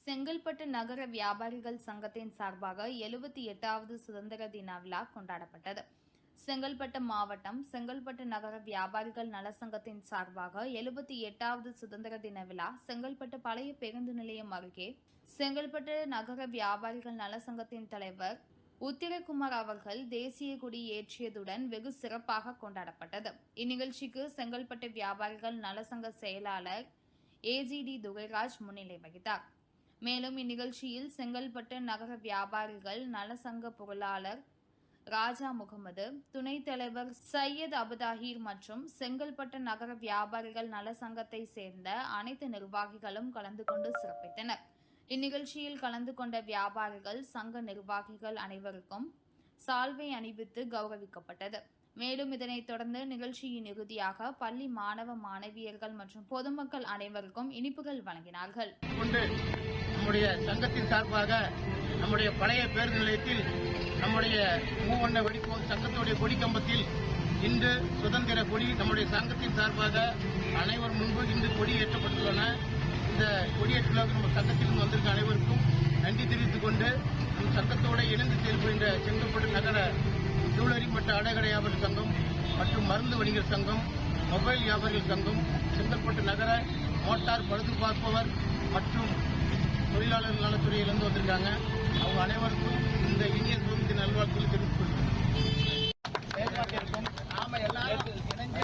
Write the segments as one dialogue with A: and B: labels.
A: செங்கல்பட்டு நகர வியாபாரிகள் சங்கத்தின் சார்பாக 78வது சுதந்திர தின விழா கொண்டாடப்பட்டது. செங்கல்பட்டு மாவட்டம் செங்கல்பட்டு நகர வியாபாரிகள் நலசங்கத்தின் சார்பாக 78வது சுதந்திர தின விழா செங்கல்பட்டு பழைய பேருந்து நிலையம் அருகே செங்கல்பட்டு நகர வியாபாரிகள் நலசங்கத்தின் தலைவர் உத்திரகுமார் அவர்கள் தேசிய கொடி ஏற்றியதுடன் வெகு சிறப்பாக கொண்டாடப்பட்டது. இந்நிகழ்ச்சிக்கு செங்கல்பட்டு வியாபாரிகள் நலசங்க செயலாளர் ஏஜிடி துரைராஜ் முன்னிலை வகித்தார். மேலும் இந்நிகழ்ச்சியில் செங்கல்பட்டு நகர வியாபாரிகள் நலசங்க பொருளாளர் ராஜா முகமது, துணைத் தலைவர் சையத் அபுதாஹிர் மற்றும் செங்கல்பட்டு நகர வியாபாரிகள் நலசங்கத்தை சேர்ந்த அனைத்து நிர்வாகிகளும் கலந்து கொண்டு சிறப்பித்தனர். இந்நிகழ்ச்சியில் கலந்து கொண்ட வியாபாரிகள் சங்க நிர்வாகிகள் அனைவருக்கும் சால்வை அணிவித்து கௌரவிக்கப்பட்டது. மேலும் இதனைத் தொடர்ந்து நிகழ்ச்சியின் இறுதியாக பள்ளி மாணவ மாணவியர்கள் மற்றும் பொதுமக்கள் அனைவருக்கும் இனிப்புகள் வழங்கினார்கள்.
B: நம்முடைய சங்கத்தின் சார்பாக நம்முடைய பழைய பேருந்து நிலையத்தில் நம்முடைய மூவண்ண வெடிப்போம் சங்கத்துடைய கொடி கம்பத்தில் இன்று சுதந்திர கொடி நம்முடைய சங்கத்தின் சார்பாக அனைவர் முன்பு இன்று கொடி ஏற்றப்பட்டுள்ளன. இந்த கொடியேற்றுள்ள நம்ம சங்கத்திலிருந்து வந்திருக்க அனைவருக்கும் நன்றி தெரிவித்துக் கொண்டு நம் சங்கத்தோடு இணைந்து செயல்படுகின்ற செங்கல்பட்டு நகர ஜுவல்லரி மற்றும் அடைகடை வியாபார சங்கம் மற்றும் மருந்து வணிகர் சங்கம், மொபைல் வியாபாரிகள் சங்கம், செங்கல்பட்டு நகர மோட்டார் பழுது பார்ப்பவர் மற்றும் தொழிலாளர் நலத்துறையிலிருந்து வந்திருக்காங்க. அவங்க அனைவருக்கும் இந்த இனிய சுதந்திர நல்வாழ்த்துக்களை தெரிவித்துக் கொள்கிறேன். நாம எல்லாரும் இணைந்து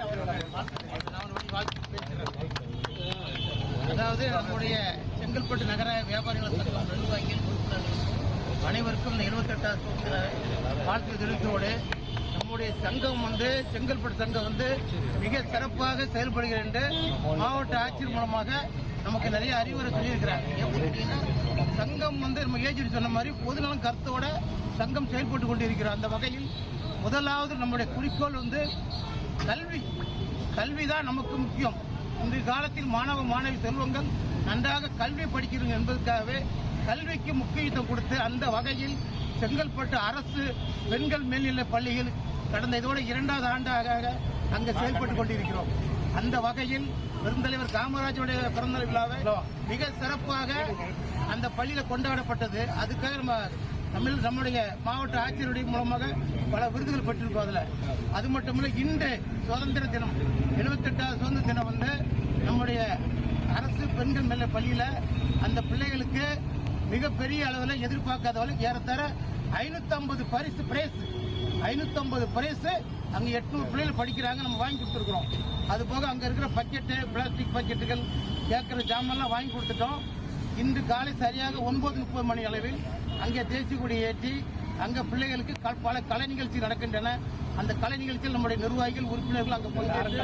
B: அதாவது நம்முடைய செங்கல்பட்டு நகர வியாபாரிகள் சங்கம் நிர்வாகிகள் அனைவருக்கும் இந்த 78வது வாழ்த்து தெரிவித்தோடு நம்முடைய சங்கம் செங்கல்பட்டு சங்கம் மிக சிறப்பாக செயல்படுகிறது என்று மாவட்ட ஆட்சியர் மூலமாக நமக்கு நிறைய அறிவுரை சொல்லியிருக்கிறார். எப்படின்னா சங்கம் நம்ம ஏஜென்சி சொன்ன மாதிரி பொதுநலம் கருத்தோட சங்கம் செயல்பட்டு கொண்டிருக்கிறோம். அந்த வகையில் முதலாவது நம்முடைய குறிக்கோள் கல்வி தான் நமக்கு முக்கியம். இன்றைய காலத்தில் மாணவ மாணவி செல்வங்கள் நன்றாக கல்வி படிக்கிறோம் என்பதற்காகவே கல்விக்கு முக்கியத்துவம் கொடுத்து அந்த வகையில் செங்கல்பட்டு அரசு பெண்கள் மேல்நிலைப் பள்ளிகள் கடந்த இதோட 2வது ஆண்டாக அங்கு செயல்பட்டுக் கொண்டிருக்கிறோம். அந்த வகையில் பெருந்தலைவர் காமராஜருடைய பிறந்தநாள் விழாவை மிக சிறப்பாக அந்த பள்ளியில கொண்டாடப்பட்டது. அதுக்காக நம்முடைய மாவட்ட ஆட்சியருடைய மூலமாக பல விருதுகள் பெற்றிருக்கோம். அது மட்டுமல்ல, இன்று சுதந்திர தினம் 78வது சுதந்திர தினம் நம்முடைய அரசு பெண்கள் மேல பள்ளியில அந்த பிள்ளைகளுக்கு மிகப்பெரிய அளவில் எதிர்பார்க்காத அளவுக்கு ஏறத்தாழ 550 பரிசு அங்க 800 பிள்ளைகள் படிக்கிறாங்க. நம்ம வாங்கி கொடுத்துருக்கிறோம். அது போக அங்க இருக்கிற பக்கெட்டு, பிளாஸ்டிக் பக்கெட்டுகள், கேட்கிற ஜாமெல்லாம் வாங்கி கொடுத்துட்டோம். இன்று காலை சரியாக 9:30 மணி அளவில் அங்கே தேசிய கொடி ஏற்றி அங்க பிள்ளைகளுக்கு பல கலை நிகழ்ச்சி நடக்கின்றன. அந்த கலை நிகழ்ச்சியில் நம்முடைய நிர்வாகிகள் உறுப்பினர்கள் அங்கு பங்கேற்று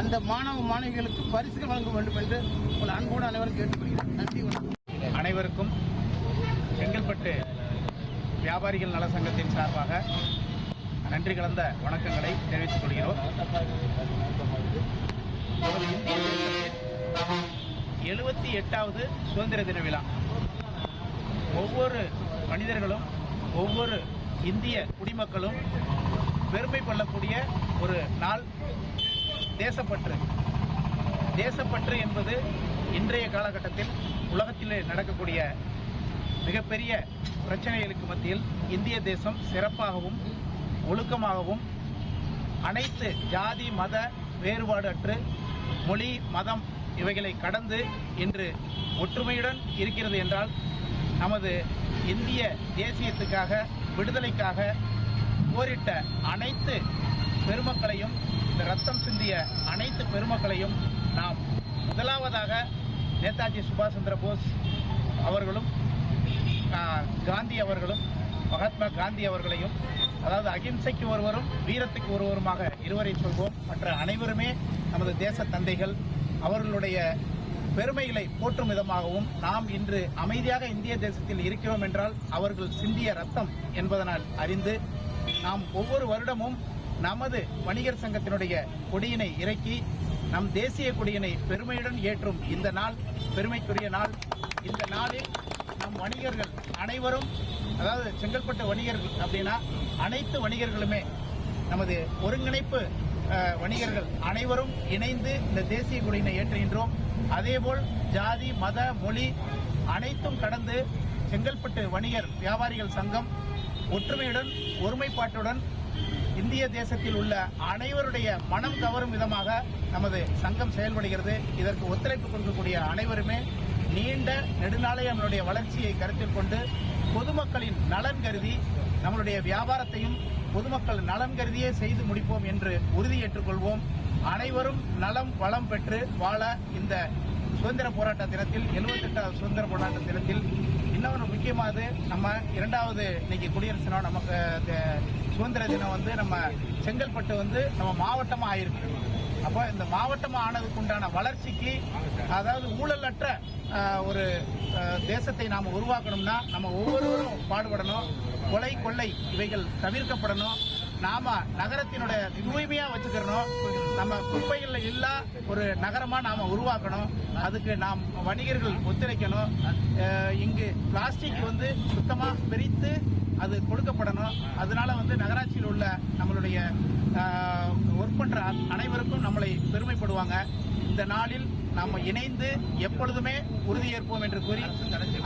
B: அந்த மாணவ மாணவிகளுக்கு பரிசுகள் வழங்க வேண்டும் என்று உங்கள் அன்போடு அனைவரும் கேட்டுக்கொள்கிறேன். நன்றி.
C: அனைவருக்கும் செங்கல்பட்டு வியாபாரிகள் நல சங்கத்தின் சார்பாக நன்றி கலந்த வணக்கங்களை தெரிவித்துக் கொள்கிறோம். 78வது சுதந்திர தின விழா ஒவ்வொரு மனிதர்களும் ஒவ்வொரு இந்திய குடிமக்களும் பெருமை கொள்ளக்கூடிய ஒரு நாள். தேசப்பற்று என்பது இன்றைய காலகட்டத்தில் உலகத்தில் நடக்கக்கூடிய மிகப்பெரிய பிரச்சனைகளுக்கு மத்தியில் இந்திய தேசம் சிறப்பாகவும் ஒழுக்கமாகவும் அனைத்து ஜாதி மத வேறுபாடு அற்று மொழி மதம் இவைகளை கடந்து இன்று ஒற்றுமையுடன் இருக்கிறது என்றால் நமது இந்திய தேசியத்துக்காக விடுதலைக்காக போரிட்ட அனைத்து பெருமக்களையும், இந்த ரத்தம் சிந்திய அனைத்து பெருமக்களையும் நாம் முதலாவதாக நேதாஜி சுபாஷ் சந்திர போஸ் அவர்களும் காந்தி அவர்களும் மகாத்மா காந்தி அவர்களையும், அதாவது அகிம்சைக்கு ஒருவரும் வீரத்துக்கு ஒருவருமாக இருவரை சொல்வோம். மற்ற அனைவருமே நமது தேச தந்தைகள். அவர்களுடைய பெருமைகளை போற்றும் விதமாகவும் நாம் இன்று அமைதியாக இந்திய தேசத்தில் இருக்கிறோம் என்றால் அவர்கள் சிந்திய ரத்தம் என்பதனால் அறிந்து நாம் ஒவ்வொரு வருடமும் நமது வணிகர் சங்கத்தினுடைய கொடியினை இறக்கி நம் தேசிய கொடியினை பெருமையுடன் ஏற்றும் இந்த நாள் பெருமைக்குரிய நாள். இந்த நாளில் நம் வணிகர்கள் அனைவரும், அதாவது செங்கல்பட்டு வணிகர்கள் அப்படின்னா அனைத்து வணிகர்களுமே நமது ஒருங்கிணைப்பு வணிகர்கள் அனைவரும் இணைந்து இந்த தேசிய கொடியினை ஏற்றுகின்றோம். அதேபோல் ஜாதி மத மொழி அனைத்தும் கடந்து செங்கல்பட்டு வணிகர் வியாபாரிகள் சங்கம் ஒற்றுமையுடன் ஒருமைப்பாட்டுடன் இந்திய தேசத்தில் உள்ள அனைவருடைய மனம் கவரும் விதமாக நமது சங்கம் செயல்படுகிறது. இதற்கு ஒத்துழைப்பு கொடுக்கக்கூடிய அனைவருமே நீண்ட நெடுநாளைய நம்மளுடைய வளர்ச்சியை கருத்தில் கொண்டு பொதுமக்களின் நலன் கருதி நம்மளுடைய வியாபாரத்தையும் பொதுமக்கள் நலன் கருதியே செய்து முடிப்போம் என்று உறுதி ஏற்றுக்கொள்வோம். அனைவரும் நலம் வளம் பெற்று வாழ இந்த சுதந்திர போராட்ட தினத்தில் 78வது சுதந்திர போராட்ட தினத்தில் இன்னொன்று முக்கியமானது, நம்ம இரண்டாவது இன்னைக்கு குடியரசு தினம், நமக்கு சுதந்திர தினம் நம்ம செங்கல்பட்டு நம்ம மாவட்டமாக ஆயிருக்கு. அப்போ இந்த மாவட்டமாக ஆனதுக்கு உண்டான வளர்ச்சிக்கு, அதாவது ஊழலற்ற ஒரு தேசத்தை நாம் உருவாக்கணும்னா நம்ம ஒவ்வொருவரும் பாடுபடணும். கொலை கொள்ளை இவைகள் தவிர்க்கப்படணும். நாம நகரத்தினுடைய தூய்மையா வச்சுக்கிறணும். நம்ம குப்பைகள் இல்லா ஒரு நகரமா நாம உருவாக்கணும். அதுக்கு நாம் வணிகர்கள் ஒத்துழைக்கணும். இங்கு பிளாஸ்டிக் சுத்தமா பிரித்து அது கொடுக்கப்படணும். அதனால நகராட்சியில் உள்ள நம்மளுடைய ஒர்க் பண்ற அனைவருக்கும் நம்மளை பெருமைப்படுவாங்க. இந்த நாளில் நாம் இணைந்து எப்பொழுதுமே உறுதியேற்போம் என்று கூறி,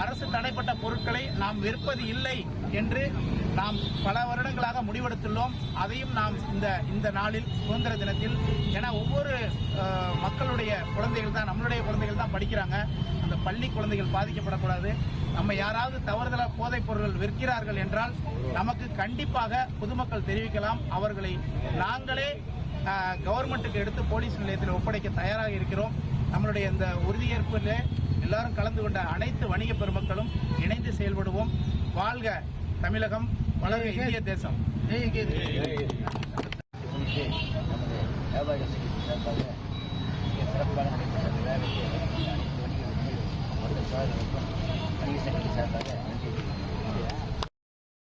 C: அரசு தடைப்பட்ட பொருட்களை நாம் விற்பது இல்லை என்று நாம் பல வருடங்களாக முடிவெடுத்துள்ளோம். அதையும் நாம் இந்த நாளில் சுதந்திர தினத்தில், ஏன்னா ஒவ்வொரு மக்களுடைய குழந்தைகள் தான், நம்மளுடைய குழந்தைகள் தான் படிக்கிறாங்க. அந்த பள்ளி குழந்தைகள் பாதிக்கப்படக்கூடாது. நம்ம யாராவது தவறுதலாக போதைப் பொருட்கள் விற்கிறார்கள் என்றால் நமக்கு கண்டிப்பாக பொதுமக்கள் தெரிவிக்கலாம். அவர்களை நாங்களே கவர்மெண்ட்டுக்கு எடுத்து போலீஸ் நிலையத்தில் ஒப்படைக்க தயாராக இருக்கிறோம். நம்மளுடைய இந்த உறுதியேற்பில் எல்லாரும் கலந்து கொண்ட அனைத்து வணிக பெருமக்களும் இணைந்து செயல்படுவோம். வாழ்க தமிழகம், வளர்க இந்திய தேசம்.